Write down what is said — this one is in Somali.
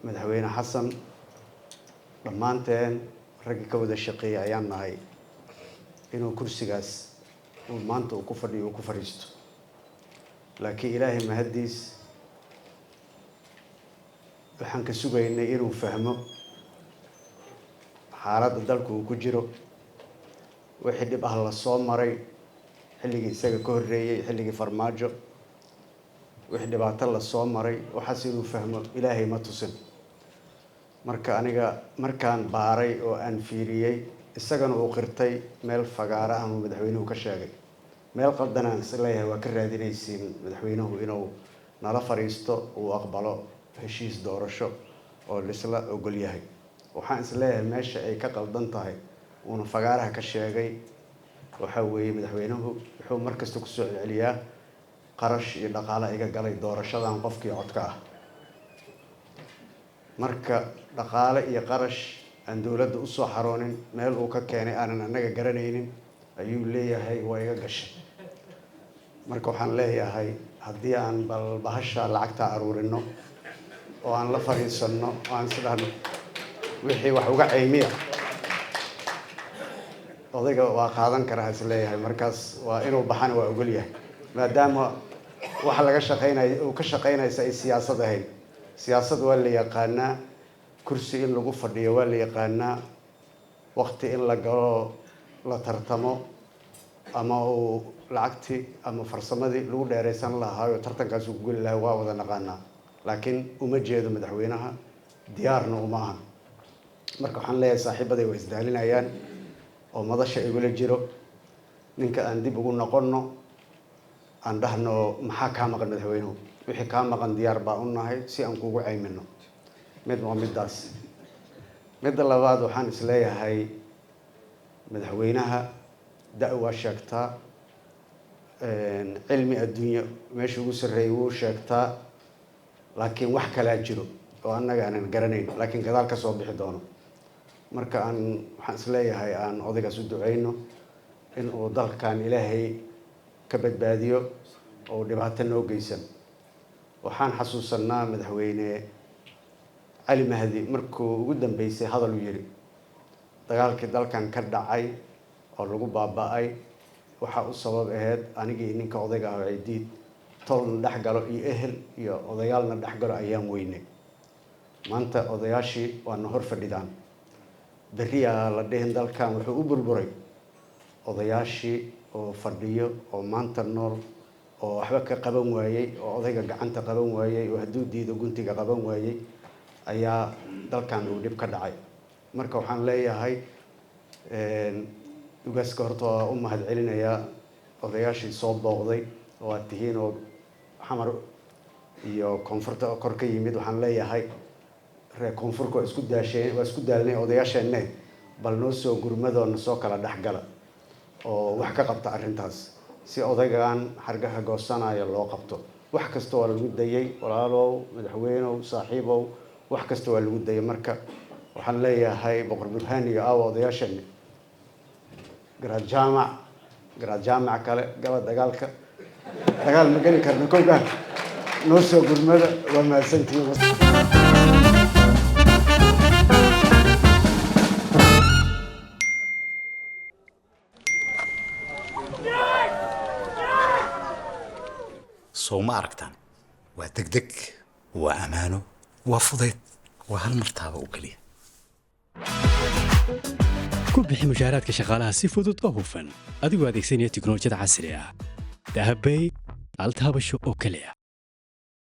madaxweyne xasan dhammaanteen ragga ka wada shaqeeya ayaan nahay inuu kursigaas uu maanta uu ku fadhiyo uu ku fariisto laakiin ilaahay mahadiis waxaan ka sugaynay inuu fahmo xaaladda dalku uu ku jiro wixii dhib ah la soo maray xilligii isaga ka horreeyay xilligii farmaajo wixii dhibaato la soo maray waxaas inuu fahmo ilaahay ma tusin marka aniga markaan baaray oo aan fiiriyay isagana uu qirtay meel fagaara ah oo madaxweynuhu ka sheegay meel qaldanaan isleeyahay waa ka raadinaysiin madaxweynuhu inuu nala fariisto uu aqbalo heshiis doorasho oo lisla ogol yahay waxaan isleeyahay meesha ay ka qaldan tahay uuna fagaaraha ka sheegay waxa weeye madaxweynuhu wuxuu markasta ku soo celiyaa qarash iyo dhaqaale iga galay doorashadan qofkii codka ah marka dhaqaale iyo qarash aan dawladda u soo xaroonin meel uu ka keenay aanan annaga garanaynin ayuu leeyahay waa iga gashay marka waxaan leeyahay haddii aan bal bahasha lacagta aruurino oo aan la fariisanno oo aan sidaan wixii wax uga caymiya odayga waa qaadan karaa isleeyahay markaas waa inuu baxana waa ogol yahay maadaama waxa laga shaqeynayo uu ka shaqeynaysa ay siyaasad ahayn siyaasad waa la yaqaanaa kursi in lagu fadhiyo waa la yaqaanaa waqti in la galo la tartamo ama uu lacagtii ama farsamadii lagu dheeraysan lahaayo tartankaas uu ku geli lahaa waa wada naqaanaa laakiin uma jeedo madaxweynaha diyaarna uma aha marka waxaan leeyahay saaxiibaday waa isdaalinayaan oo madasha igula jiro ninka aan dib ugu noqonno aan dhahno maxaa kaa maqan madaxweynuhu wixii kaa maqan diyaar baa u nahay si aan kugu caymino mid waa middaas midda labaad waxaan isleeyahay madaxweynaha da' waa sheegtaa cilmi adduunyo meesha ugu sarreeyay wuu sheegtaa laakiin wax kalaa jiro oo annaga aanan garanayn laakiin gadaal ka soo bixi doono marka waxaan isleeyahay aan odaygaas u duceyno in uu dalkan ilaahay ka badbaadiyo oo dhibaato noo geysan waxaan xasuusanaa madaxweyne cali mahdi markuu ugu dambeysay hadal uu yidhi dagaalkii dalkan ka dhacay oo lagu baaba'ay waxaa u sabab ahayd anigii ninka odayga ah ciidiid tolna dhex galo iyo ehel iyo odayaalna dhex galo ayaan weynay maanta odayaashii waana hor fadhidaan beriyaa la dhihin dalkan wuxuu u burburay odayaashii oo fadhiyo oo maanta nool oo waxba ka qaban waayey oo odayga gacanta qaban waayey oo hadduu diido guntiga qaban waayey ayaa dalkan uu dhib ka dhacay marka waxaan leeyahay ugaaska horta waa u mahad celinayaa odayaashii soo booqday oo aad tihiin oo xamar iyo koonfurta kor ka yimid waxaan leeyahay reer koonfurka waa isku daalnay odayaasheenne bal noo soo gurmadoona soo kala dhexgala oo wax ka qabta arrintaas si odaygan xargaha goosanaya loo qabto wax kasta waa lagu dayay walaalow madaxweynow saaxiibow wax kasta waa lagu dayay marka waxaan leeyahay boqor burhaan iyo aawa odayaasheenne garaad jaamac kale gala dagaalka dagaal ma geli karna kowgaan noo soo gurmada waa mahadsantihiin soo ma aragtaan waa degdeg waa ammaano waa fudayd waa hal martaaba oo keliya ku bixi mushaaraadka shaqaalaha si fudud oo hufan adigoo adeegsanaya tiknoolajiyada casri ah dahabbay hal taabasho oo keliya